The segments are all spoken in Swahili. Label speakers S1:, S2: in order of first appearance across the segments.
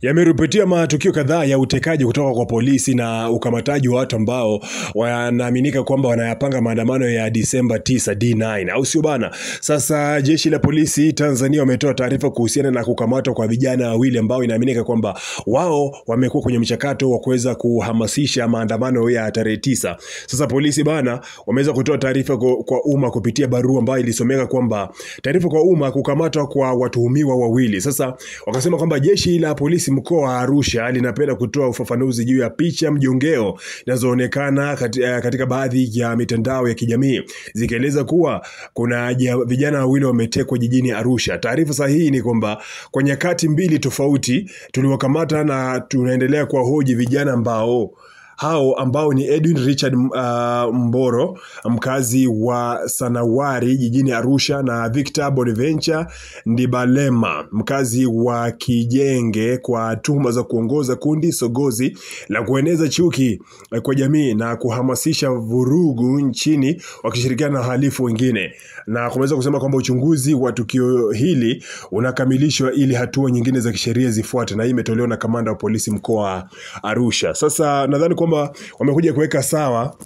S1: Yameripotia matukio kadhaa ya utekaji kutoka kwa polisi na ukamataji wa watu ambao wanaaminika kwamba wanayapanga maandamano ya Disemba 9 D9, au sio bana? Sasa jeshi la polisi Tanzania wametoa taarifa kuhusiana na kukamatwa kwa vijana wawili ambao inaaminika kwamba wao wamekuwa kwenye mchakato wa kuweza kuhamasisha maandamano ya tarehe 9. Sasa polisi bana wameweza kutoa taarifa kwa umma kupitia barua ambayo ilisomeka kwamba taarifa kwa umma kukamatwa kwa watuhumiwa wawili. Sasa wakasema kwamba jeshi la polisi mkoa wa Arusha linapenda kutoa ufafanuzi juu ya picha mjongeo zinazoonekana katika baadhi ya mitandao ya kijamii zikieleza kuwa kuna vijana wawili wametekwa jijini Arusha. Taarifa sahihi ni kwamba kwa nyakati mbili tofauti tuliwakamata na tunaendelea kuwahoji vijana ambao ni Edwin Richard Mboro, mkazi wa Sanawari jijini Arusha, na Victor Bonaventure Ndibalema, mkazi wa Kijenge, kwa tuhuma za kuongoza kundi sogozi la kueneza chuki kwa jamii na kuhamasisha vurugu nchini wakishirikiana na wahalifu wengine. Na kumeweza kusema kwamba uchunguzi wa tukio hili unakamilishwa ili hatua nyingine za kisheria zifuate, na hii imetolewa na kamanda wa polisi mkoa wa Arusha. Sasa nadhani kwamba wamekuja kuweka sawa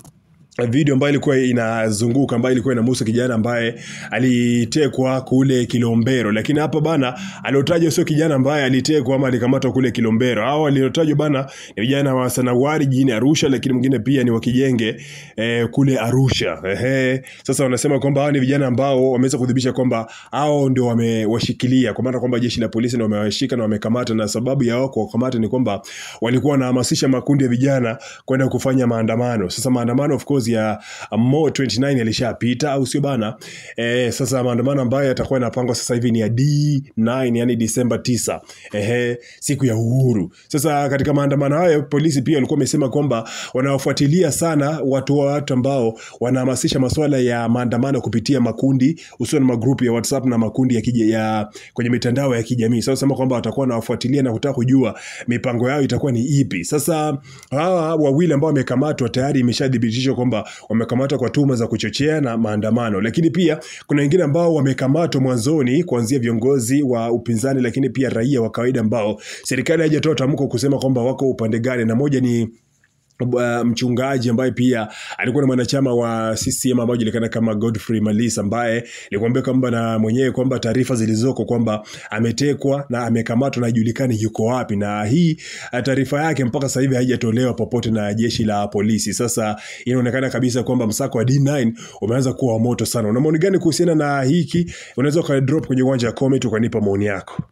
S1: video ambayo ilikuwa inazunguka ambayo ilikuwa inamhusu kijana ambaye alitekwa kule Kilombero, lakini hapa bana aliotajwa sio kijana ambaye alitekwa ama alikamatwa kule Kilombero. Hao aliotajwa bana ni vijana wa Sanawari jijini Arusha, lakini mwingine pia ni wa Kijenge kule Arusha. Sasa wanasema kwamba hao ni vijana ambao wameweza kudhibitisha kwamba hao ndio wamewashikilia, kwa maana kwamba jeshi la polisi ndio wamewashika na wamekamata, na sababu ya wao kukamata ni kwamba walikuwa wanahamasisha makundi ya vijana kwenda kufanya maandamano. Sasa maandamano of course ya Mo 29 yalishapita, au sio bana? Sasa maandamano ambayo yatakuwa yanapangwa sasa hivi ni ya D9, yani Disemba 9, siku ya uhuru. Sasa katika maandamano hayo polisi pia walikuwa wamesema kwamba wanawafuatilia sana watu ambao wanahamasisha masuala ya maandamano kupitia makundi, hususan magrupu ya WhatsApp na makundi ya kwenye mitandao ya kijamii. Sasa sema kwamba watakuwa wanawafuatilia na kutaka kujua mipango yao itakuwa ni ipi. Sasa hawa wawili ambao wamekamatwa tayari imeshadhibitishwa kwamba wamekamatwa kwa tuhuma za kuchochea na maandamano, lakini pia kuna wengine ambao wamekamatwa mwanzoni kuanzia viongozi wa upinzani, lakini pia raia wa kawaida ambao serikali haijatoa tamko kusema kwamba wako upande gani, na moja ni mchungaji ambaye pia alikuwa na mwanachama wa CCM ambaye anajulikana kama Godfrey Malisa, ambaye alikwambia kwamba na mwenyewe kwamba taarifa zilizoko kwamba ametekwa na amekamatwa na hajulikani yuko wapi, na hii taarifa yake mpaka sasa hivi haijatolewa popote na jeshi la polisi. Sasa inaonekana kabisa kwamba msako wa D9 umeanza kuwa moto sana. Una maoni gani kuhusiana na hiki? Unaweza ka drop kwenye uwanja wa comment ukanipa maoni yako.